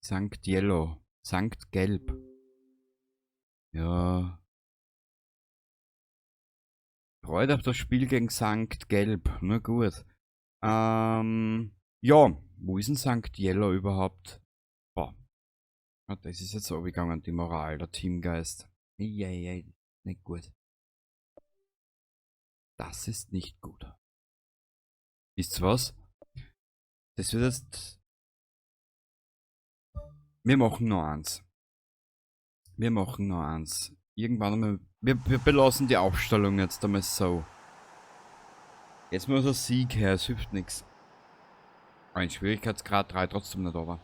Sankt Yellow. Sankt Gelb. Ja. Freut auf das Spiel gegen Sankt Gelb. Na gut. Ja. Wo ist denn Sankt Yellow überhaupt? Boah. Ah, das ist jetzt so gegangen, die Moral, der Teamgeist. Eieiei. Nicht gut. Das ist nicht gut. Wisst's was? Das wird jetzt. Wir machen noch eins. Wir machen noch eins. Irgendwann einmal. Wir belassen die Aufstellung jetzt einmal so. Jetzt muss ein Sieg her, es hilft nichts. Ein Schwierigkeitsgrad 3 trotzdem nicht, aber.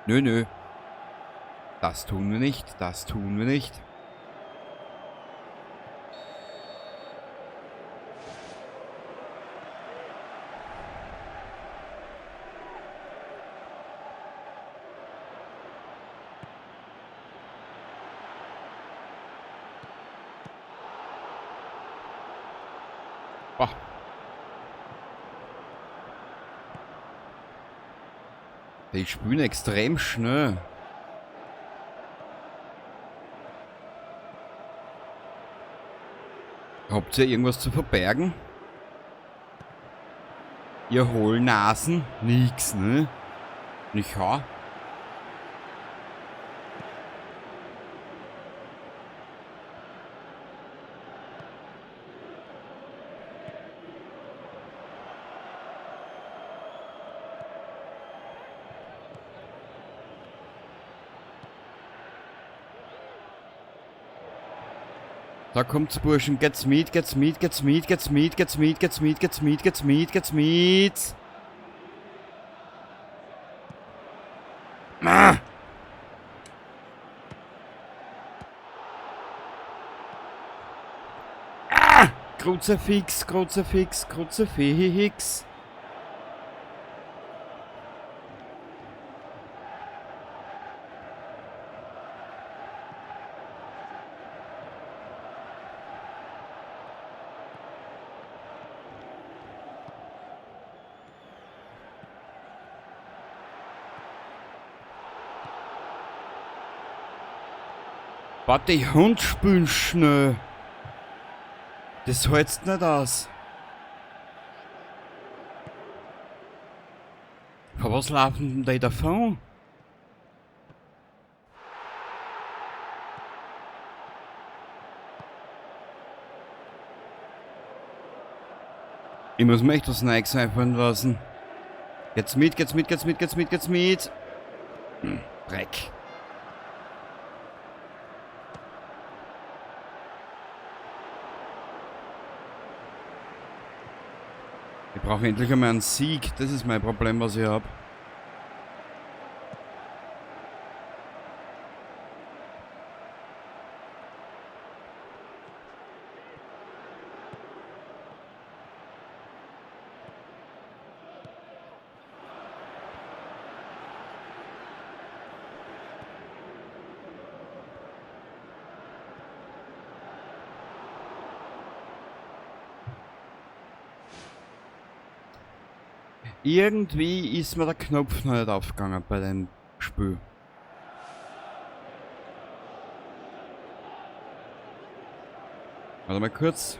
Nö, nö. Das tun wir nicht, das tun wir nicht. Boah. Die spielen extrem schnell. Habt ihr irgendwas zu verbergen? Ihr Hohlnasen? Nix, ne? Nicht wahr? Da kommt's, Burschen. Geht's mit, geht's mit, geht's mit, geht's mit, geht's mit, geht's mit, geht's mit, geht's mit, geht's mit. Ah! Ah! Kruzifix, Kruzifix, Kruzifix. Warte, die Hund spülen schnell. Das hältst nicht aus. Vor was laufen denn die davon? Ich muss mir echt was Neues einfallen lassen. Geht's mit, geht's mit, geht's mit, geht's mit, geht's mit. Dreck. Ich brauche endlich einmal einen Sieg. Das ist mein Problem, was ich habe. Irgendwie ist mir der Knopf noch nicht aufgegangen bei dem Spiel. Warte mal kurz.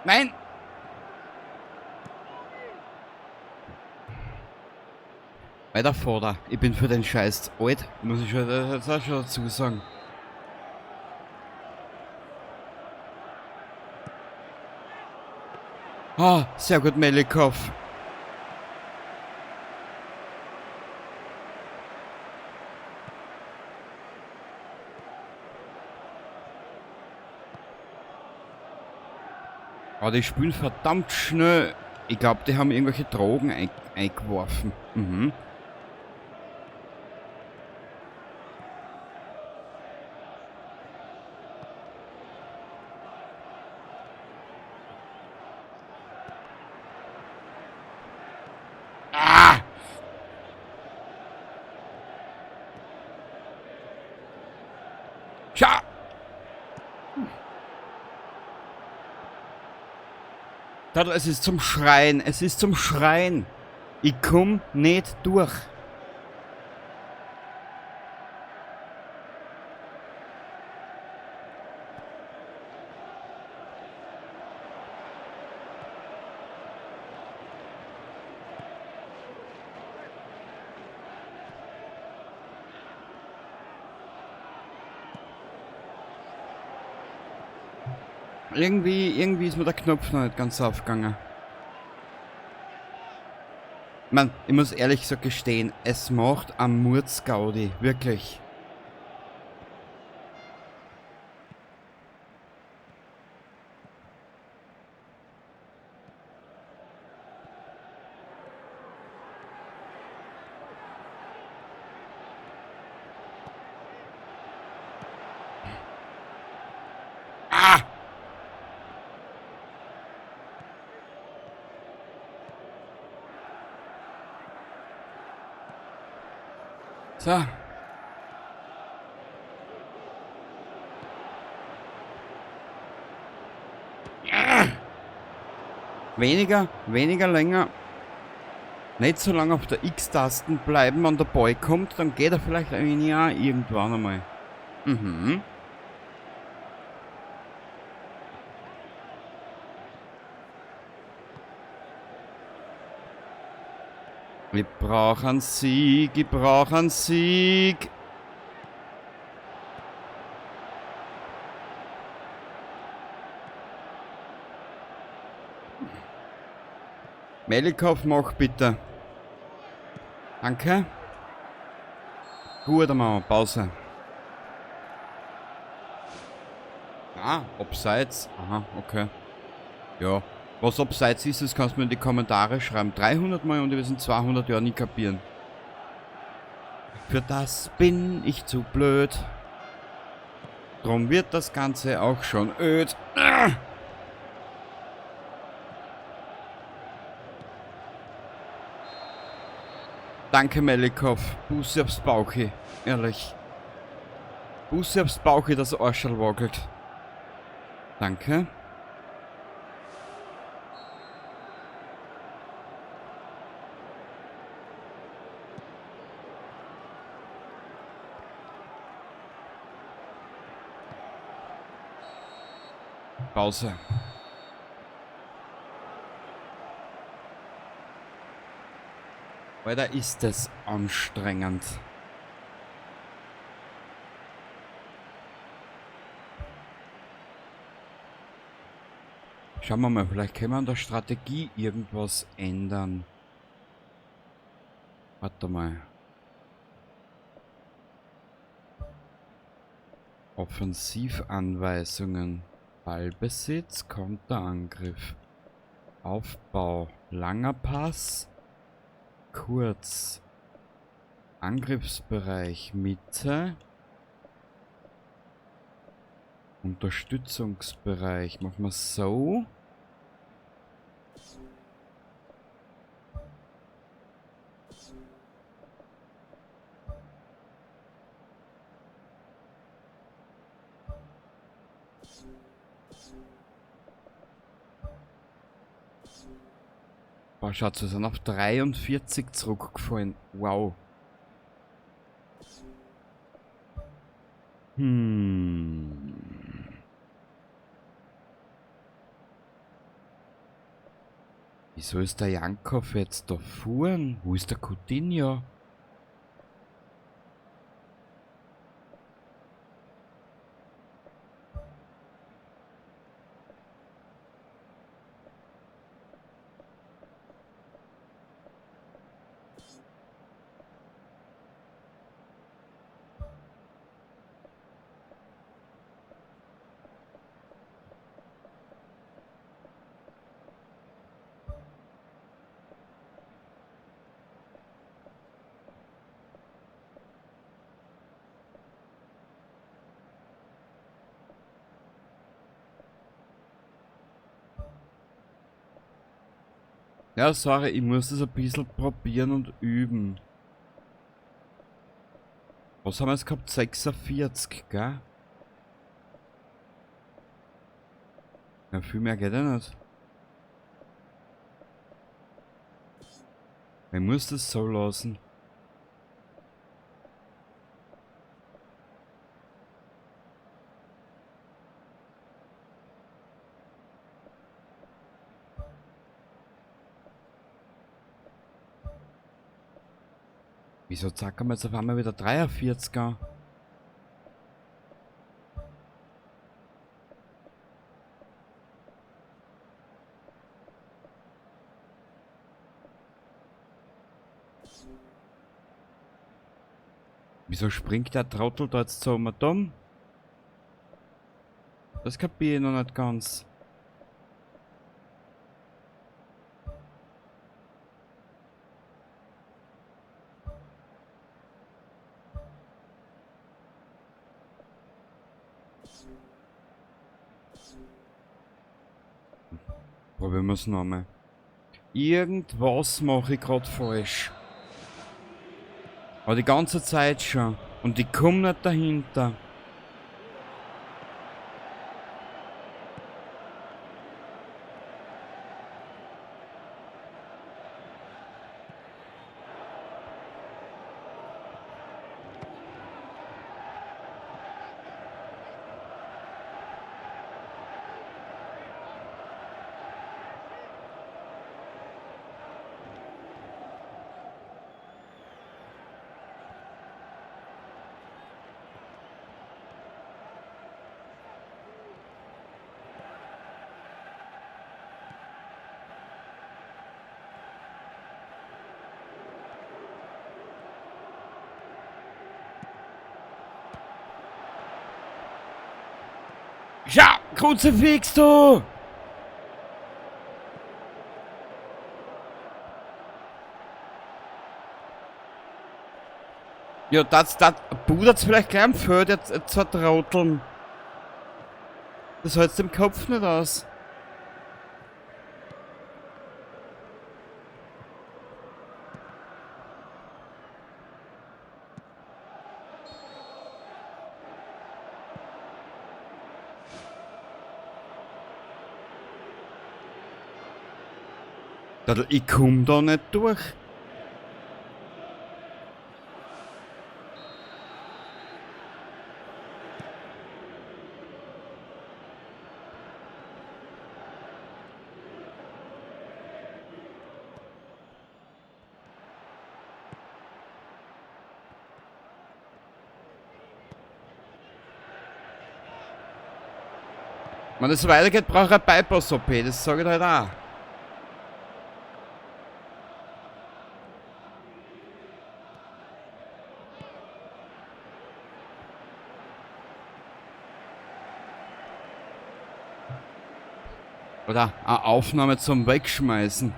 Nein! Weiter Vorder. Ich bin für den Scheiß alt, muss ich schon, das auch schon dazu sagen. Ah, sehr gut, Melikov. Aber die spielen verdammt schnell. Ich glaube, die haben irgendwelche Drogen eingeworfen. Mhm. Ah! Schau! Es ist zum Schreien. Es ist zum Schreien. Ich komm nicht durch. Irgendwie ist mir der Knopf noch nicht ganz aufgegangen. Man, ich muss ehrlich gesagt gestehen, es macht am Mordsgaudi, wirklich. Ah! So. Weniger länger. Nicht so lange auf der X-Tasten bleiben, wenn der Ball kommt, dann geht er vielleicht ein Jahr irgendwann einmal. Mhm. Ich brauche einen Sieg, ich brauche einen Sieg. Melikov, mach bitte. Danke. Gut, dann machen wir Pause. Ah, Abseits. Aha, okay. Ja. Was Abseits ist, das kannst du mir in die Kommentare schreiben. 300 Mal und wir sind 200 Jahre nie kapieren. Für das bin ich zu blöd. Drum wird das Ganze auch schon öd. Ah! Danke, Melikov. Busse aufs Bauchi. Ehrlich. Busse aufs Bauchi, das Arschel wackelt. Danke. Pause. Weil da ist es anstrengend. Schauen wir mal, vielleicht können wir an der Strategie irgendwas ändern. Warte mal. Offensivanweisungen. Ballbesitz, Konterangriff. Aufbau. Langer Pass. Kurz. Angriffsbereich Mitte. Unterstützungsbereich. Machen wir so. Boah, schaut, wir sind auf 43 zurückgefallen. Wow. Wieso ist der Jankow jetzt da vorn? Wo ist der Coutinho? Ja, sorry, ich muss das ein bisschen probieren und üben. Was haben wir jetzt gehabt? 46, gell? Ja, viel mehr geht ja nicht. Ich muss das so lassen. Wieso zacken wir jetzt auf einmal wieder 43er? Wieso springt der Trottel da jetzt so um dumm? Das kapiere ich noch nicht ganz. Probieren wir es nochmal. Irgendwas mache ich gerade falsch. Aber die ganze Zeit schon. Und ich komme nicht dahinter. Ja, Kruzifix, du! Ja, das pudert vielleicht gleich am Feld, jetzt zertrauteln. Das hältst im Kopf nicht aus. Ich komm da nicht durch. Wenn es so weitergeht, brauche ich eine Bypass-OP, das sage ich halt auch. Oder eine Aufnahme zum Wegschmeißen.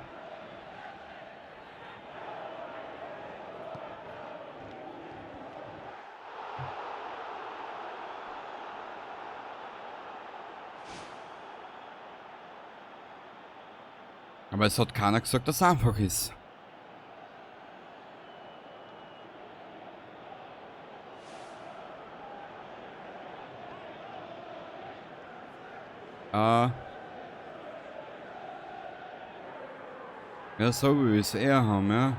Aber es hat keiner gesagt, dass es einfach ist. Ja, so will ich es eher haben, ja.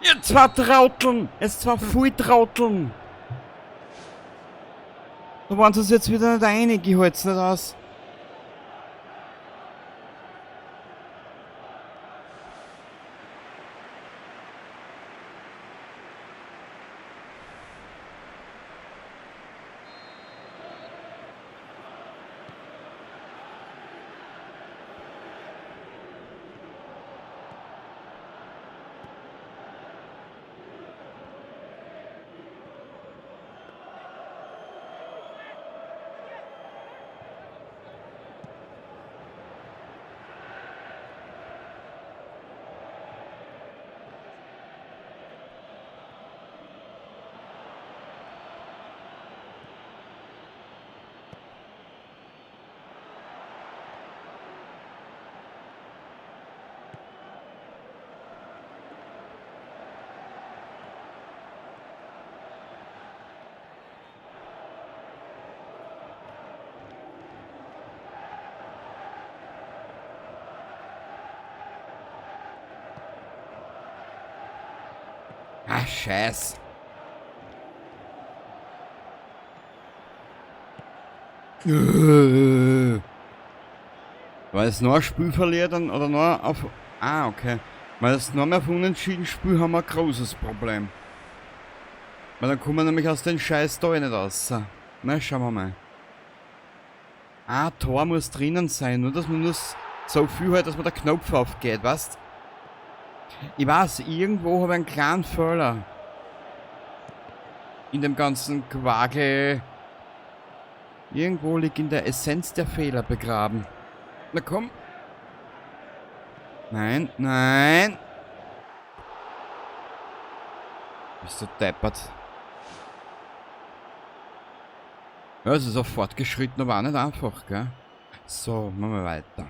Ihr zwei Trauteln! Es zwei Volltrauteln! Da waren sie jetzt wieder nicht einig, ich halt's nicht aus. Ah, scheiß. Weil es noch ein Spiel verliert dann, oder noch auf... Ah, okay. Weil es noch mehr auf unentschieden Spiel haben wir ein großes Problem. Weil dann kommen wir nämlich aus den Scheiß da nicht raus. Na, schauen wir mal. Ah, Tor muss drinnen sein, nur dass man nur so viel halt, dass man der Knopf aufgeht, weißt? Ich weiß, irgendwo habe ich einen kleinen Fehler. In dem ganzen Quagel. Irgendwo liegt in der Essenz der Fehler begraben. Na komm. Nein, nein. Bist du deppert. Ja, es ist auch fortgeschritten, aber auch nicht einfach, gell? So, machen wir weiter.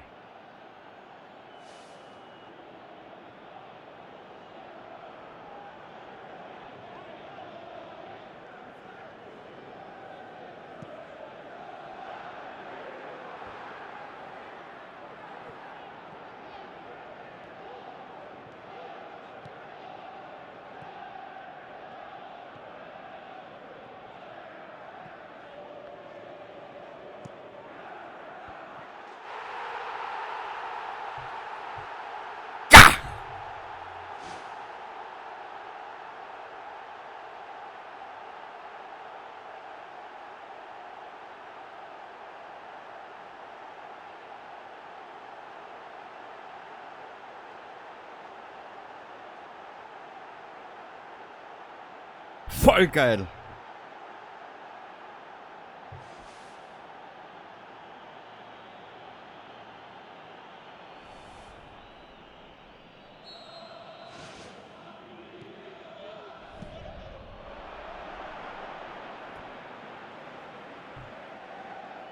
Voll geil!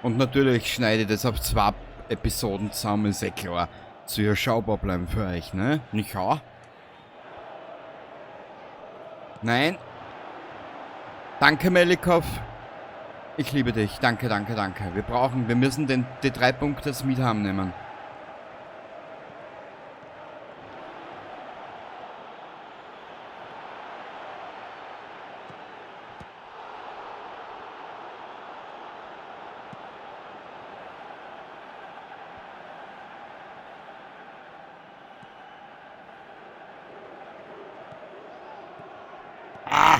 Und natürlich schneide ich das auf 2 Episoden zusammen, ist eh klar. Zu überschaubar bleiben für euch, ne? Nicht wahr? Nein. Danke, Melikov. Ich liebe dich. Danke, danke, danke. Wir müssen die 3 Punkte jetzt mit haben nehmen. Ah!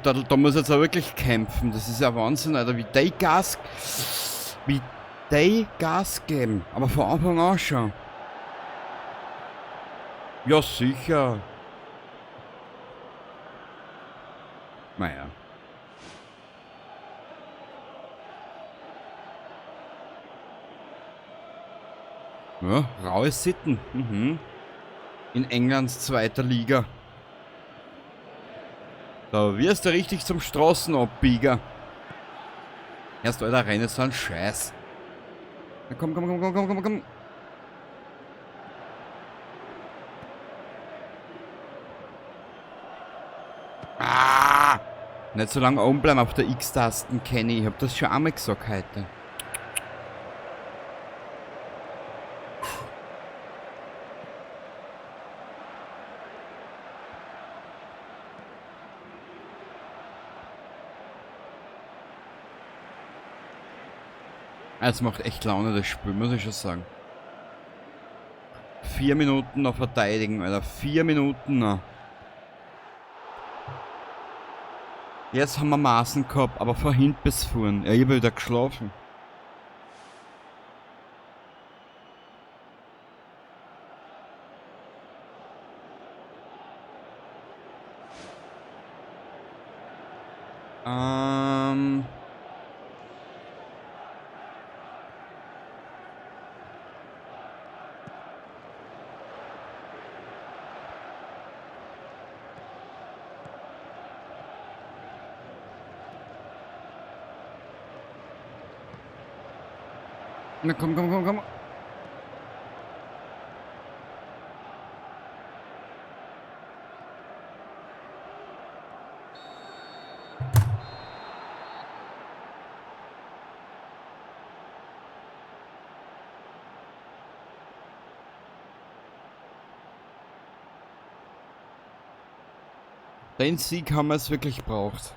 Da muss jetzt auch wirklich kämpfen. Das ist ja Wahnsinn, Alter. Wie die Gas geben. Aber von Anfang an schon. Ja, sicher. Naja. Ja, raue Sitten. Mhm. In Englands 2. Liga. Da wirst du richtig zum Straßenabbieger. Erst alter Rennen so ein Scheiß. Na komm, komm, komm, komm, komm, komm, komm. Ah! Nicht so lange oben bleiben auf der X-Tasten, Kenny. Ich hab das schon einmal gesagt heute. Es macht echt Laune, das Spiel, muss ich schon sagen. 4 Minuten noch verteidigen, Alter. 4 Minuten noch. Jetzt haben wir Maßen gehabt, aber von hinten bis vorn. Ja, ich hab wieder geschlafen. Ähm... Na komm, komm, komm, komm. Den Sieg haben wir es wirklich gebraucht.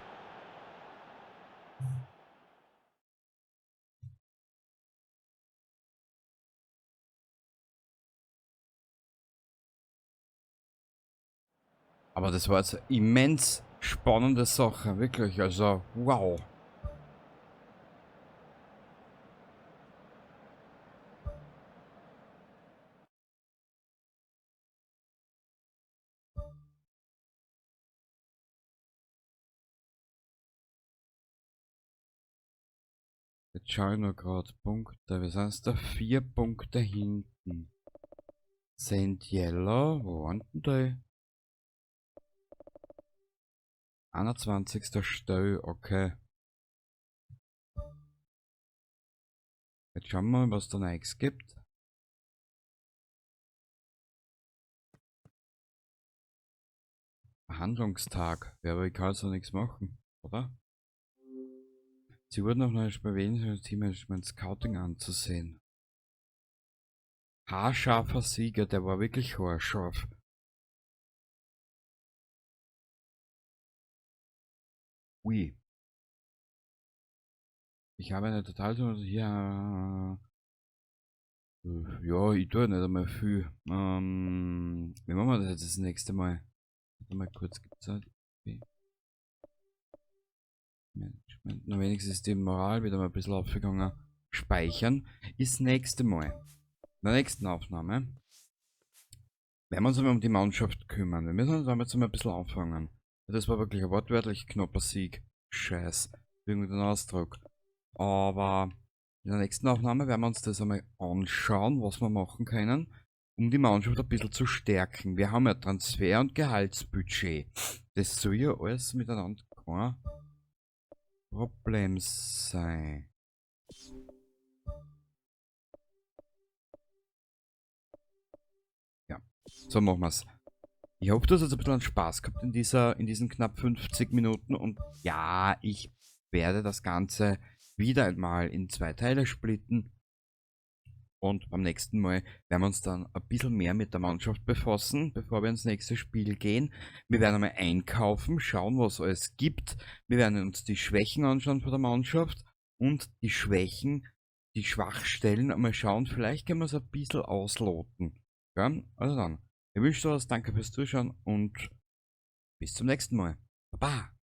Aber das war jetzt eine immens spannende Sache, wirklich. Also, wow. Jetzt schaue ich nur gerade Punkte. Wir sind jetzt da 4 Punkte hinten. Saint Yellow, wo waren denn die? 21. Stelle, okay. Jetzt schauen wir mal, was da Neues gibt. Verhandlungstag. Ja, aber ich kann so nichts machen, oder? Sie wurden auch noch nicht erwähnt, das Teammanagement Scouting anzusehen. Haarscharfer Sieger, der war wirklich haarscharf. Ui. Ich habe eine total so hier. Ja, ich tue nicht einmal viel. Wie machen wir das jetzt das nächste Mal? Warte mal kurz, gibt's halt. Management. Na, wenigstens ist die Moral wieder mal ein bisschen aufgegangen. Speichern. Ist das nächste Mal. In der nächsten Aufnahme werden wir uns aber um die Mannschaft kümmern. Wir müssen uns damit jetzt mal ein bisschen anfangen. Das war wirklich ein wortwörtlich knapper Sieg. Scheiß. Irgendein Ausdruck. Aber in der nächsten Aufnahme werden wir uns das einmal anschauen, was wir machen können, um die Mannschaft ein bisschen zu stärken. Wir haben ja Transfer- und Gehaltsbudget. Das soll ja alles miteinander kein Problem sein. Ja, so machen wir's. Ich hoffe, du hast jetzt ein bisschen Spaß gehabt in diesen knapp 50 Minuten und ja, ich werde das Ganze wieder einmal in 2 Teile splitten und beim nächsten Mal werden wir uns dann ein bisschen mehr mit der Mannschaft befassen, bevor wir ins nächste Spiel gehen. Wir werden einmal einkaufen, schauen, was es gibt. Wir werden uns die Schwächen anschauen von der Mannschaft und die Schwächen, die Schwachstellen einmal schauen. Vielleicht können wir es ein bisschen ausloten. Ja, also dann. Ich wünsche dir was, danke fürs Zuschauen und bis zum nächsten Mal. Baba!